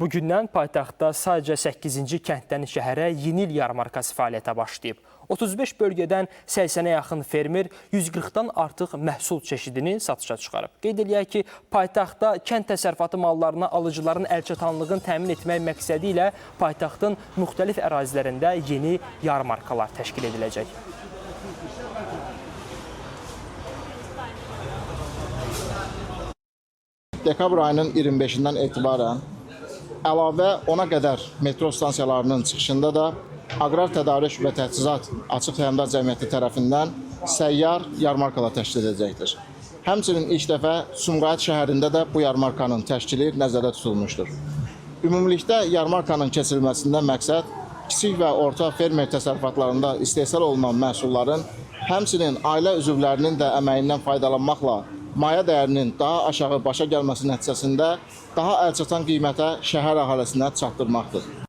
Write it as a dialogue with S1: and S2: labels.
S1: Bugündən paytaxtda sadəcə 8-ci kənddən şəhərə yeni il yarmarkası fəaliyyətə başlayıb. 35 bölgədən 80-ə yaxın fermer 140-dan artıq məhsul çeşidini satışa çıxarıb. Qeyd eləyək ki, paytaxtda kənd təsərrüfatı mallarına alıcıların əlçatanlığını təmin etmək məqsədi ilə paytaxtın müxtəlif ərazilərində yeni yarmarkalar təşkil ediləcək.
S2: Dekabr ayının 25-dən etibarən əlavə ona qədər metro stansiyalarının çıxışında da Aqrar Tədarük və Təchizat Açıq Səhmdar Cəmiyyəti tərəfindən səyyar yarmarkalar təşkil edəcəkdir. Həmçinin ilk dəfə Sumqayıt şəhərində də bu yarmarkanın təşkili nəzərdə tutulmuşdur. Ümumilikdə yarmarkanın keçirilməsindən məqsəd kiçik və orta fermer təsərrüfatlarında istehsal olunan məhsulların, həmçinin ailə üzvlərinin də əməyindən faydalanmaqla maya dəyərinin daha aşağı başa gəlməsi nəticəsində daha əlçatan qiymətə şəhər əhalisinə çatdırmaqdır.